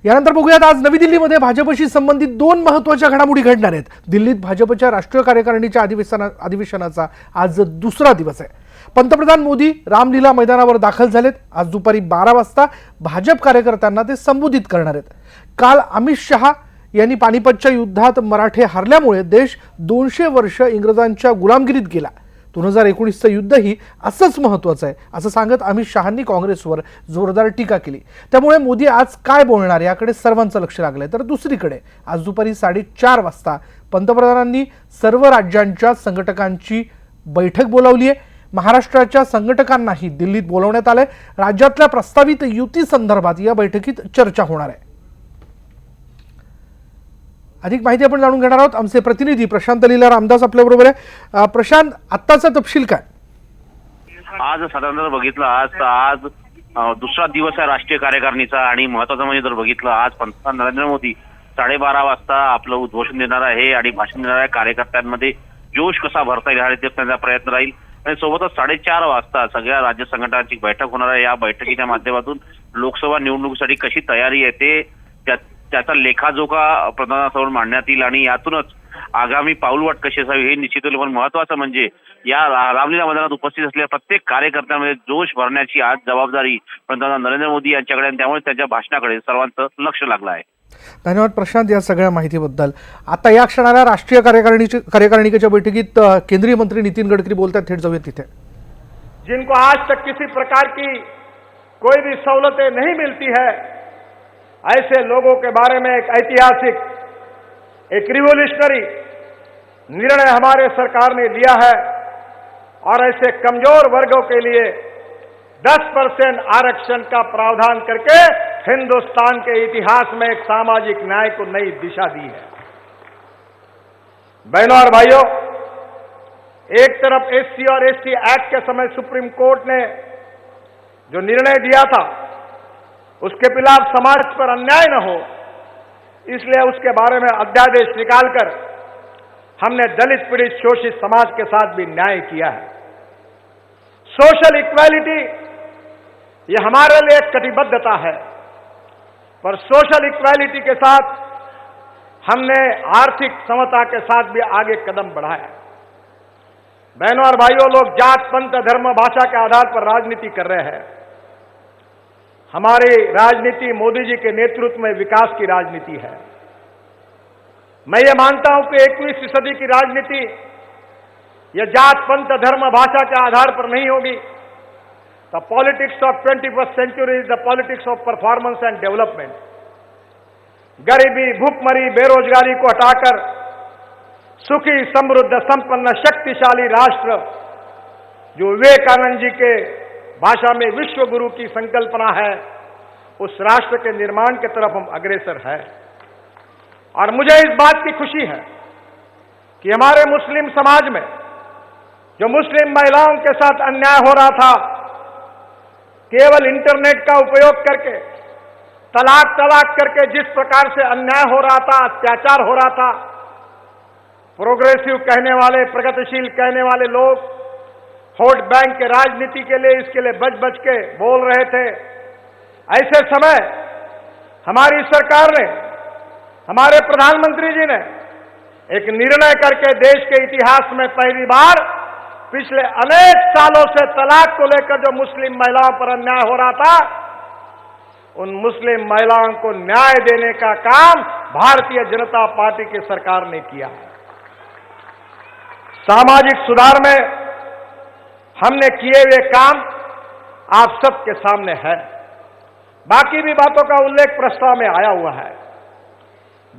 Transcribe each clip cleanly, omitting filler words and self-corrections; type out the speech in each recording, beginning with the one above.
यानंतर बघूयात आज नवी दिल्लीमध्ये भाजपशी संबंधित दोन महत्त्वाच्या घडामोडी घडणार आहेत। दिल्लीत भाजपच्या राष्ट्रीय कार्यकारिणीच्या अधिवेशनाचा आज दुसरा दिवस आहे। पंतप्रधान मोदी रामलीला मैदानावर दाखल झालेत। आज दुपारी 12 वाजता भाजप कार्यकर्त्यांना ते संबोधित करणार आहेत। काल अमित शहा यांनी पानिपतच्या युद्धात मराठे हरल्यामुळे देश 200 वर्ष इंग्रजांच्या गुलामगिरीत गेला। 2019चं युद्धही असंच महत्त्वाचं आहे असं सांगत अमित शहांनी काँग्रेसवर जोरदार टीका केली। त्यामुळे मोदी आज काय बोलणार याकडे सर्वांचं लक्ष लागलंय। तर दुसरीकडे आज दुपारी 4:30 वाजता पंतप्रधानांनी सर्व राज्यांच्या संघटकांची बैठक बोलावली आहे। महाराष्ट्राच्या संघटकांनाही दिल्लीत बोलावण्यात आलंय। राज्यातल्या प्रस्तावित युती संदर्भात या बैठकीत चर्चा होणार आहे। अधिक माहिती आपण जाणून घेणार आहोत। आमचे प्रतिनिधी प्रशांत लीला रामदास आपल्याबरोबर आहे। प्रशांत, आत्ताचा तपशील काय? आज साधारण बघितलं आज दुसरा दिवस आहे राष्ट्रीय कार्यकारिणीचा आणि महत्त्वाचं म्हणजे जर बघितलं आज पंतप्रधान नरेंद्र मोदी 12:30 वाजता आपलं उद्घोषण देणार आहे आणि भाषण देणार आहे। कार्यकर्त्यांमध्ये जोश कसा भरता येईल हा त्यांचा प्रयत्न राहील आणि सोबतच 4:30 वाजता सगळ्या राज्य संघटनांची बैठक होणार आहे। या बैठकीच्या माध्यमातून लोकसभा निवडणुकीसाठी कशी तयारी आहे ते त्याचा लेखाजोखा प्रधानासमोर मांडण्यात येईल आणि यातूनच आगामी पाऊलवाट कशी असावी हे निश्चित होईल। पण महत्त्वाचं म्हणजे या रामलीला मैदानात उपस्थित असलेल्या प्रत्येक कार्यकर्त्यांमध्ये जोश भरण्याची आज जबाबदारी पंतप्रधान नरेंद्र मोदी यांच्याकडे आणि त्यामुळे त्यांच्या भाषणाकडे सर्वांचं लक्ष लागलं आहे। धन्यवाद प्रशांत या सगळ्या माहितीबद्दल। आता या क्षणाला राष्ट्रीय कार्यकारिणीच्या बैठकीत केंद्रीय मंत्री नितिन गडकरी बोलतात, थेट जाऊया तिथे। जिनको आज तक किसी प्रकार की कोई भी सहूलतें नहीं मिलती है, ऐसे लोगों के बारे में एक ऐतिहासिक, एक रिवोल्यूशनरी निर्णय हमारे सरकार ने लिया है और ऐसे कमजोर वर्गों के लिए 10% आरक्षण का प्रावधान करके हिंदुस्तान के इतिहास में एक सामाजिक न्याय को नई दिशा दी है। बहनों और भाइयों, एक तरफ एससी और एसटी एक्ट के समय सुप्रीम कोर्ट ने जो निर्णय दिया था उसके खिलाफ समाज पर अन्याय न हो, इसलिए उसके बारे में अध्यादेश निकालकर हमने दलित पीड़ित शोषित समाज के साथ भी न्याय किया है। सोशल इक्वालिटी ये हमारे लिए एक कटिबद्धता है, पर सोशल इक्वालिटी के साथ हमने आर्थिक समता के साथ भी आगे कदम बढ़ाया। बहनों और भाइयों, लोग जात पंथ धर्म भाषा के आधार पर राजनीति कर रहे हैं। हमारी राजनीति मोदी जी के नेतृत्व में विकास की राजनीति है। मैं ये मानता हूं कि 21वीं सदी की राजनीति यह जात पंथ धर्म भाषा के आधार पर नहीं होगी। The politics of 21st century is the politics of performance and development. गरीबी, भूखमरी, बेरोजगारी को हटाकर सुखी, समृद्ध, संपन्न, शक्तिशाली राष्ट्र जो विवेकानंद जी के भाषा में विश्व गुरु की संकल्पना है, उस राष्ट्र के निर्माण की तरफ हम अग्रसर हैं। और मुझे इस बात की खुशी है कि हमारे मुस्लिम समाज में जो मुस्लिम महिलाओं के साथ अन्याय हो रहा था, केवल इंटरनेट का उपयोग करके तलाक करके जिस प्रकार से अन्याय हो रहा था, अत्याचार हो रहा था, प्रोग्रेसिव कहने वाले, प्रगतिशील कहने वाले लोग वोट बैंक के राजनीति के लिए इसके लिए बच के बोल रहे थे। ऐसे समय हमारी सरकार ने, हमारे प्रधानमंत्री जी ने एक निर्णय करके देश के इतिहास में पहली बार पिछले अनेक सालों से तलाक को लेकर जो मुस्लिम महिलाओं पर अन्याय हो रहा था, उन मुस्लिम महिलाओं को न्याय देने का काम भारतीय जनता पार्टी की सरकार ने किया है। सामाजिक सुधार में हमने किए हुए काम आप सबके सामने है। बाकी भी बातों का उल्लेख प्रस्ताव में आया हुआ है।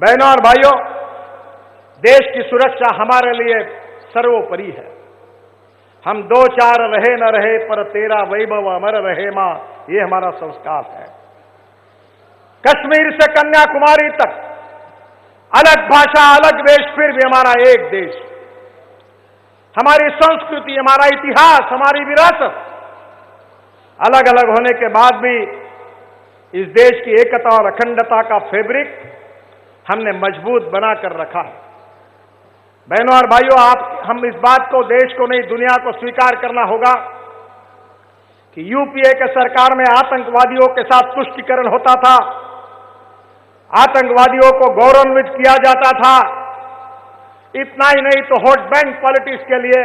बहनों और भाइयों, देश की सुरक्षा हमारे लिए सर्वोपरि है। हम 2-4 रहे न रहे पर तेरा वैभव अमर रहे मां, ये हमारा संस्कार है। कश्मीर से कन्याकुमारी तक अलग भाषा, अलग वेश, फिर भी हमारा एक देश। हमारी संस्कृति, हमारा इतिहास, हमारी विरासत अलग अलग होने के बाद भी इस देश की एकता और अखंडता का फैब्रिक हमने मजबूत बनाकर रखा है। बहनों और भाइयों, हम इस बात को, देश को नहीं दुनिया को स्वीकार करना होगा कि यूपीए के सरकार में आतंकवादियों के साथ तुष्टीकरण होता था, आतंकवादियों को गौरवान्वित किया जाता था। इतना ही नहीं तो वोट बैंक पॉलिटिक्स के लिए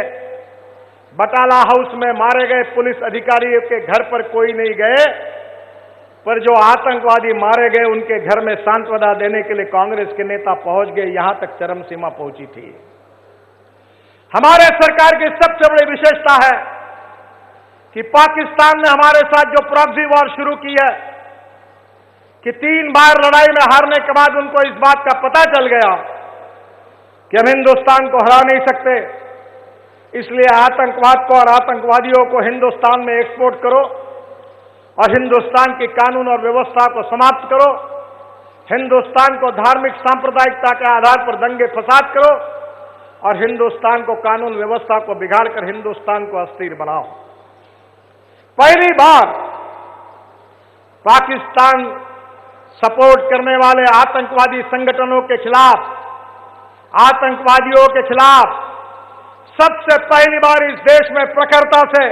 बटाला हाउस में मारे गए पुलिस अधिकारियों के घर पर कोई नहीं गए, पर जो आतंकवादी मारे गए उनके घर में सांत्वना देने के लिए कांग्रेस के नेता पहुंच गए। यहां तक चरम सीमा पहुंची थी। हमारे सरकार की सबसे बड़ी विशेषता है कि पाकिस्तान ने हमारे साथ जो प्रॉक्सी वॉर शुरू की है, कि 3 बार लड़ाई में हारने के बाद उनको इस बात का पता चल गया कि हम हिंदुस्तान को हरा नहीं सकते, इसलिए आतंकवाद को और आतंकवादियों को हिंदुस्तान में एक्सपोर्ट करो और हिंदुस्तान की कानून और व्यवस्था को समाप्त करो, हिंदुस्तान को धार्मिक सांप्रदायिकता के आधार पर दंगे फसाद करो और हिंदुस्तान को कानून व्यवस्था को बिगाड़कर हिंदुस्तान को अस्थिर बनाओ। पहली बार पाकिस्तान सपोर्ट करने वाले आतंकवादी संगठनों के खिलाफ, आतंकवादियों के खिलाफ सबसे पहली बार इस देश में प्रखरता से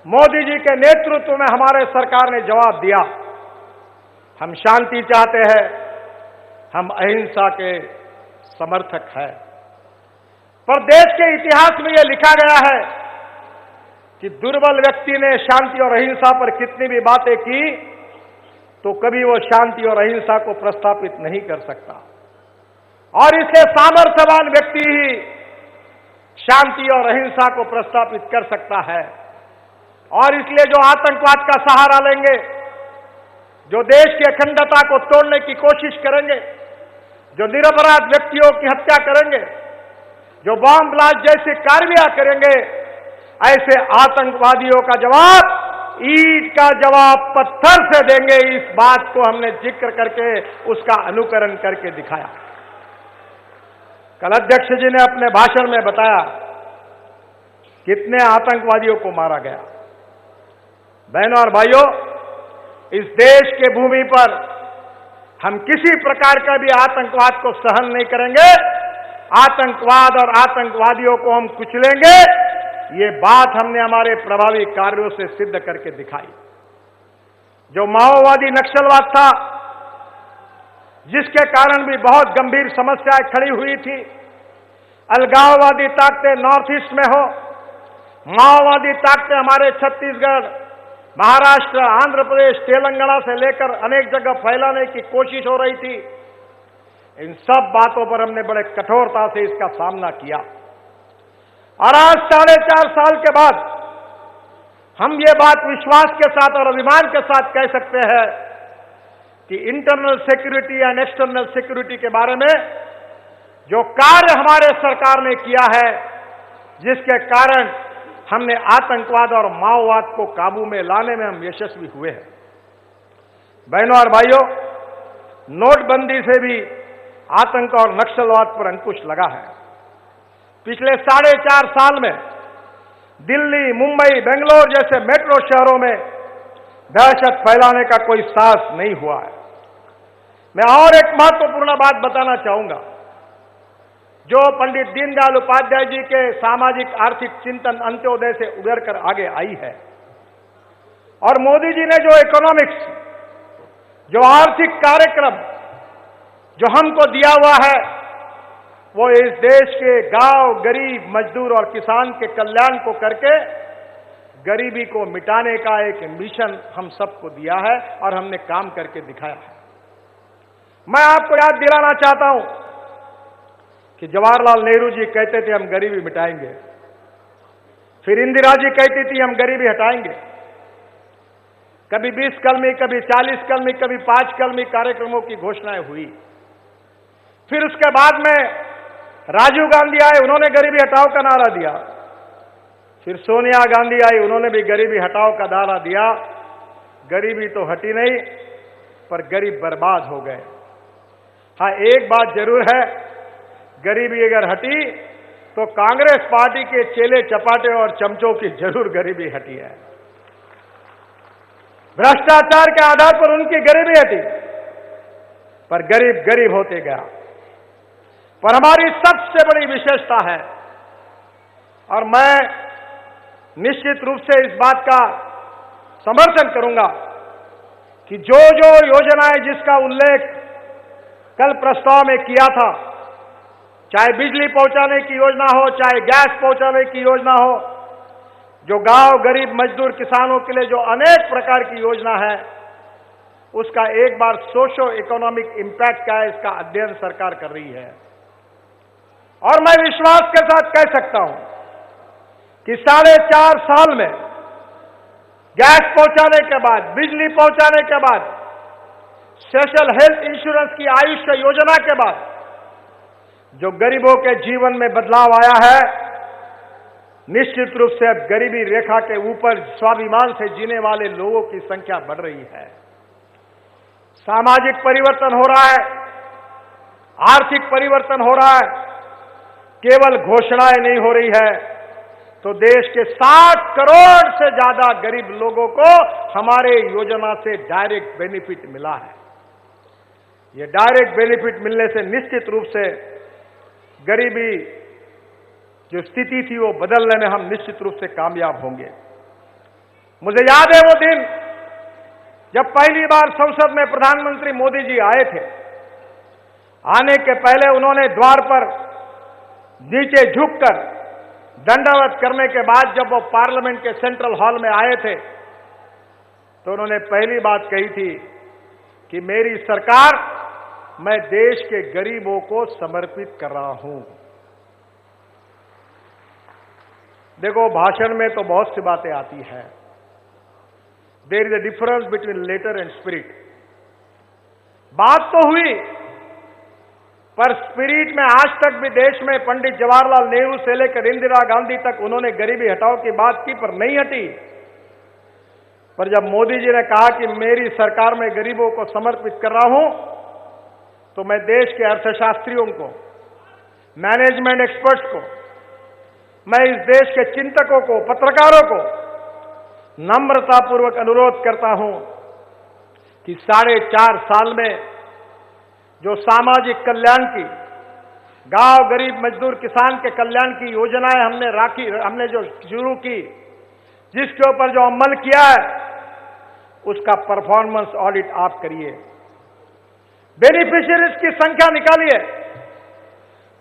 मोदी जी के नेतृत्व में हमारे सरकार ने जवाब दिया। हम शांति चाहते हैं, हम अहिंसा के समर्थक हैं। पर देश के इतिहास में यह लिखा गया है कि दुर्बल व्यक्ति ने शांति और अहिंसा पर कितनी भी बातें की तो कभी वो शांति और अहिंसा को प्रस्थापित नहीं कर सकता, और इसलिए सामर्थ्यवान व्यक्ति ही शांति और अहिंसा को प्रस्थापित कर सकता है। और इसलिए जो आतंकवाद का सहारा लेंगे, जो देश की अखंडता को तोड़ने की कोशिश करेंगे, जो निरपराध व्यक्तियों की हत्या करेंगे, जो बॉम्ब ब्लास्ट जैसे कार्रवाई करेंगे, ऐसे आतंकवादियों का जवाब ईंट का जवाब पत्थर से देंगे। इस बात को हमने जिक्र करके उसका अनुकरण करके दिखाया। कल अध्यक्ष जी ने अपने भाषण में बताया कितने आतंकवादियों को मारा गया। बहनों और भाइयों, इस देश के भूमि पर हम किसी प्रकार का भी आतंकवाद को सहन नहीं करेंगे। आतंकवाद और आतंकवादियों को हम कुचलेंगे। ये बात हमने हमारे प्रभावी कार्यों से सिद्ध करके दिखाई। जो माओवादी नक्सलवाद था, जिसके कारण भी बहुत गंभीर समस्याएं खड़ी हुई थी, अलगाववादी ताकतें नॉर्थ ईस्ट में हो, माओवादी ताकतें हमारे छत्तीसगढ़, महाराष्ट्र, आंध्र प्रदेश, तेलंगाना से लेकर अनेक जगह फैलाने की कोशिश हो रही थी। इन सब बातों पर हमने बड़े कठोरता से इसका सामना किया। और आज 4.5 साल के बाद हम ये बात विश्वास के साथ और अभिमान के साथ कह सकते हैं कि internal security and external security के बारे में जो कार्य हमारे सरकार ने किया है, जिसके कारण हमने आतंकवाद और माओवाद को काबू में लाने में हम यशस्वी हुए हैं। बहनों और भाइयों, नोटबंदी से भी आतंक और नक्सलवाद पर अंकुश लगा है। पिछले 4.5 साल में दिल्ली, मुंबई, बेंगलोर जैसे मेट्रो शहरों में दहशत फैलाने का कोई साहस नहीं हुआ है। मैं और एक महत्वपूर्ण बात बताना चाहूंगा। जो पंडित दीनदयाल उपाध्याय जी के सामाजिक आर्थिक चिंतन अंत्योदय से उभर कर आगे आई है, और मोदी जी ने जो इकोनॉमिक्स, जो आर्थिक कार्यक्रम जो हमको दिया हुआ है, वो इस देश के गांव, गरीब, मजदूर और किसान के कल्याण को करके गरीबी को मिटाने का एक मिशन हम सबको दिया है और हमने काम करके दिखाया है। मैं आपको याद दिलाना चाहता हूं कि जवाहरलाल नेहरू जी कहते थे हम गरीबी मिटाएंगे, फिर इंदिरा जी कहती थी हम गरीबी हटाएंगे। कभी 20 कलमी, कभी 40 कलमी, कभी 5 कलमी कार्यक्रमों की घोषणाएं हुई। फिर उसके बाद में राजीव गांधी आए, उन्होंने गरीबी हटाओ का नारा दिया। फिर सोनिया गांधी आई, उन्होंने भी गरीबी हटाओ का नारा दिया। गरीबी तो हटी नहीं, पर गरीब बर्बाद हो गए। हाँ, एक बात जरूर है, गरीबी अगर हटी तो कांग्रेस पार्टी के चेले चपाटे और चमचों की जरूर गरीबी हटी है। भ्रष्टाचार के आधार पर उनकी गरीबी हटी, पर गरीब गरीब होते गया। पर हमारी सबसे बड़ी विशेषता है, और मैं निश्चित रूप से इस बात का समर्थन करूंगा कि जो जो योजनाएं जिसका उल्लेख कल प्रस्ताव में किया था, चाहे बिजली पहुंचाने की योजना हो, चाहे गैस पहुंचाने की योजना हो, जो गांव गरीब मजदूर किसानों के लिए जो अनेक प्रकार की योजना है, उसका एक बार सोशो इकोनॉमिक इंपैक्ट क्या है, इसका अध्ययन सरकार कर रही है। और मैं विश्वास के साथ कह सकता हूं कि 4.5 साल में गैस पहुंचाने के बाद, बिजली पहुंचाने के बाद, सोशल हेल्थ इंश्योरेंस की आयुष्य योजना के बाद जो गरीबों के जीवन में बदलाव आया है, निश्चित रूप से अब गरीबी रेखा के ऊपर स्वाभिमान से जीने वाले लोगों की संख्या बढ़ रही है। सामाजिक परिवर्तन हो रहा है, आर्थिक परिवर्तन हो रहा है। केवल घोषणाएं नहीं हो रही है, तो देश के 60 करोड़ से ज्यादा गरीब लोगों को हमारे योजना से डायरेक्ट बेनिफिट मिला है। यह डायरेक्ट बेनिफिट मिलने से निश्चित रूप से गरीबी जो स्थिति थी वो बदलने में हम निश्चित रूप से कामयाब होंगे। मुझे याद है वो दिन जब पहली बार संसद में प्रधानमंत्री मोदी जी आए थे। आने के पहले उन्होंने द्वार पर नीचे झुककर दंडवत करने के बाद जब वो पार्लियामेंट के सेंट्रल हॉल में आए थे, तो उन्होंने पहली बात कही थी कि मेरी सरकार, मैं देश के गरीबों को समर्पित कर रहा हूं। देखो, भाषण में तो बहुत सी बातें आती हैं। There is a difference between letter and spirit. बात तो हुई, पर स्पिरिट में आज तक भी देश में पंडित जवाहरलाल नेहरू से लेकर इंदिरा गांधी तक उन्होंने गरीबी हटाओ की बात की, पर नहीं हटी। पर जब मोदी जी ने कहा कि मेरी सरकार में गरीबों को समर्पित कर रहा हूं, तो मैं देश के अर्थशास्त्रियों को, मैनेजमेंट एक्सपर्ट्स को, मैं इस देश के चिंतकों को, पत्रकारों को नम्रतापूर्वक अनुरोध करता हूं कि 4.5 साल में जो सामाजिक कल्याण की, गांव गरीब मजदूर किसान के कल्याण की योजनाएं हमने जो शुरू की, जिसके ऊपर जो अमल किया है, उसका परफॉर्मेंस ऑडिट आप करिए। बेनिफिशियरीज की संख्या निकालिए।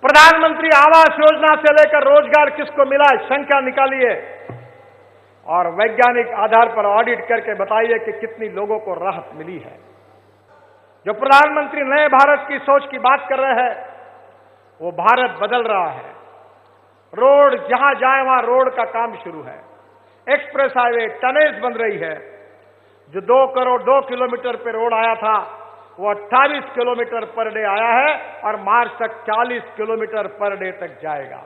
प्रधानमंत्री आवास योजना से लेकर रोजगार किसको मिला, संख्या निकालिए और वैज्ञानिक आधार पर ऑडिट करके बताइए कि कितनी लोगों को राहत मिली है। जो प्रधानमंत्री नए भारत की सोच की बात कर रहे हैं, वो भारत बदल रहा है। रोड जहां जाए वहां रोड का काम शुरू है। एक्सप्रेस हाईवे, टनेल्स बन रही है। जो 2 करोड़ 2 किलोमीटर पे रोड आया था, वो 28 किलोमीटर पर डे आया है और मार्च तक 40 किलोमीटर पर डे तक जाएगा।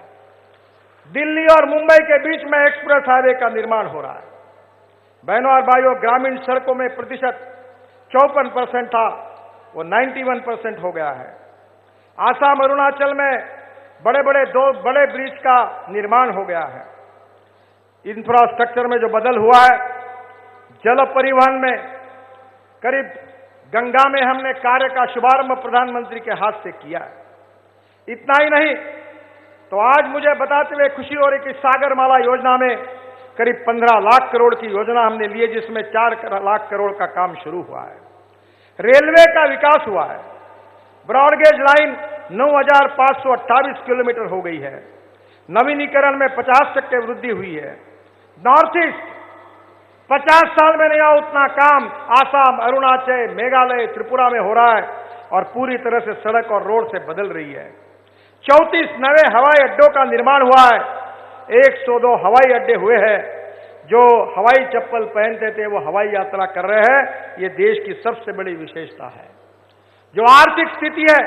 दिल्ली और मुंबई के बीच में एक्सप्रेस हाईवे का निर्माण हो रहा है। बहनों और भाइयों, ग्रामीण सड़कों में प्रतिशत 54% था, वो 91% हो गया है। आसाम अरुणाचल में दो बड़े ब्रिज का निर्माण हो गया है। इंफ्रास्ट्रक्चर में जो बदल हुआ है, जल परिवहन में करीब गंगा में हमने कार्य का शुभारंभ प्रधानमंत्री के हाथ से किया है। इतना ही नहीं, तो आज मुझे बताते हुए खुशी हो रही कि सागरमाला योजना में करीब 15 लाख करोड़ की योजना हमने ली है, जिसमें 4 लाख करोड़ का काम शुरू हुआ है। रेलवे का विकास हुआ है। ब्रॉडगेज लाइन 9,528 किलोमीटर हो गई है। नवीनीकरण में 50% वृद्धि हुई है। नॉर्थ ईस्ट 50 साल में नहीं हुआ उतना काम आसाम, अरुणाचल, मेघालय, त्रिपुरा में हो रहा है और पूरी तरह से सड़क और रोड से बदल रही है। 34 नए हवाई अड्डों का निर्माण हुआ है। 102 हवाई अड्डे हुए हैं। जो हवाई चप्पल पहनते थे वो हवाई यात्रा कर रहे हैं। ये देश की सबसे बड़ी विशेषता है। जो आर्थिक स्थिति है,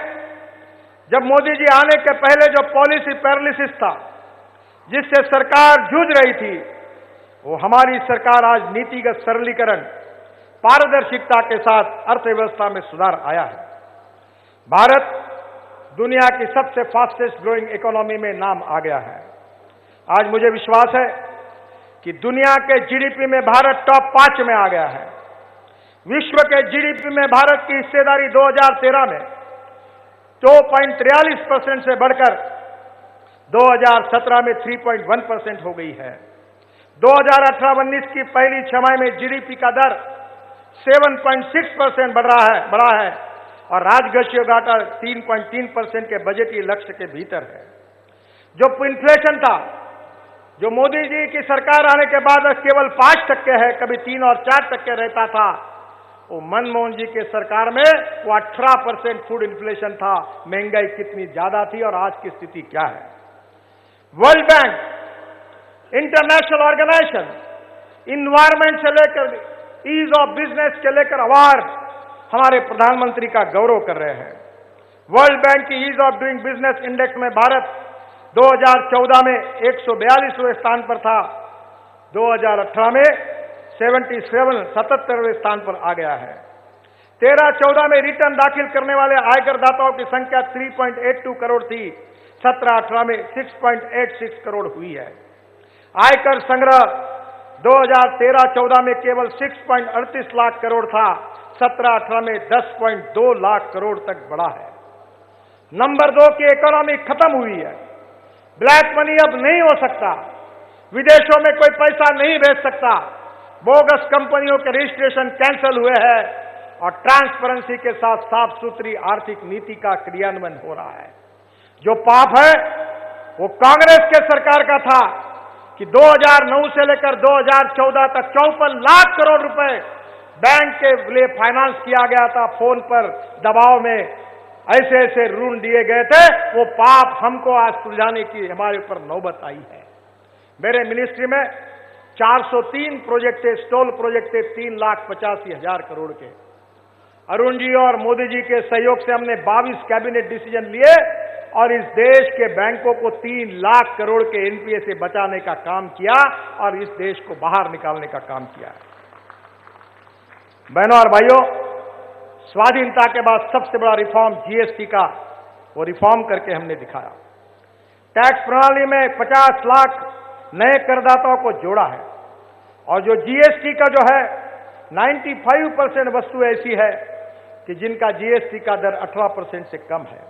जब मोदी जी आने के पहले जो पॉलिसी पैरालिसिस था, जिससे सरकार जूझ रही थी, वो हमारी सरकार आज नीतिगत सरलीकरण, पारदर्शिता के साथ अर्थव्यवस्था में सुधार आया है। भारत दुनिया की सबसे फास्टेस्ट ग्रोइंग इकोनॉमी में नाम आ गया है। आज मुझे विश्वास है कि दुनिया के जीडीपी में भारत टॉप 5 में आ गया है। विश्व के जीडीपी में भारत की हिस्सेदारी 2013 में 2.43% से बढ़कर 2017 में 3.1% हो गई है। 2018-19 की पहली छमाही में जीडीपी का दर 7.6% बढ़ा है और राजकोषीय घाटा 3.3% के बजटीय लक्ष्य के भीतर है। जो इन्फ्लेशन था, जो मोदी जी की सरकार आने के बाद केवल 5% है, कभी 3 और 4% रहता था, वो मनमोहन जी के सरकार में वो 18% फूड इन्फ्लेशन था। महंगाई कितनी ज्यादा थी और आज की स्थिति क्या है। World bank, international organisation, environment से लेकर ईज ऑफ बिजनेस के लेकर अवार्ड हमारे प्रधानमंत्री का गौरव कर रहे हैं। वर्ल्ड बैंक की ease of doing business index में भारत 2014 में 142वें स्थान पर था, 2018 में 77वें स्थान पर आ गया है। 13-14 में रिटर्न दाखिल करने वाले आयकर दाताओं की संख्या 3.82 करोड़ थी, 17-18 में 6.86 करोड़ हुई है। आयकर संग्रह 2013-14 में केवल 6.38 लाख करोड़ था, 17-18 में 10.2 लाख करोड़ तक बढ़ा है। नंबर 2 की इकोनॉमी खत्म हुई है। ब्लैक मनी अब नहीं हो सकता, विदेशों में कोई पैसा नहीं भेज सकता, बोगस कंपनियों के रजिस्ट्रेशन कैंसिल हुए हैं और ट्रांसपेरेंसी के साथ साफ सुथरी आर्थिक नीति का क्रियान्वयन हो रहा है। जो पाप है वो कांग्रेस के सरकार का था कि 2009 से लेकर 2014 तक 54 लाख करोड़ रुपए बैंक के लिए फाइनेंस किया गया था। फोन पर दबाव में ऐसे ऐसे ऋण दिए गए थे। वो पाप हमको आज सुलझाने की हमारे ऊपर नौबत आई है। मेरे मिनिस्ट्री में 403 प्रोजेक्ट थे, स्टॉल प्रोजेक्ट थे 3,85,000 करोड़ के। अरुण जी और मोदी जी के सहयोग से हमने 22 कैबिनेट डिसीजन लिए और इस देश के बैंकों को 3 लाख करोड़ के एनपीए से बचाने का काम किया और इस देश को बाहर निकालने का काम किया है। बहनों और भाइयों, स्वाधीनता के बाद सबसे बड़ा रिफॉर्म जीएसटी का, वो रिफॉर्म करके हमने दिखाया। टैक्स प्रणाली में 50 लाख नए करदाताओं को जोड़ा है और जो जीएसटी का जो है 95% वस्तु ऐसी है कि जिनका जीएसटी का दर 18% से कम है।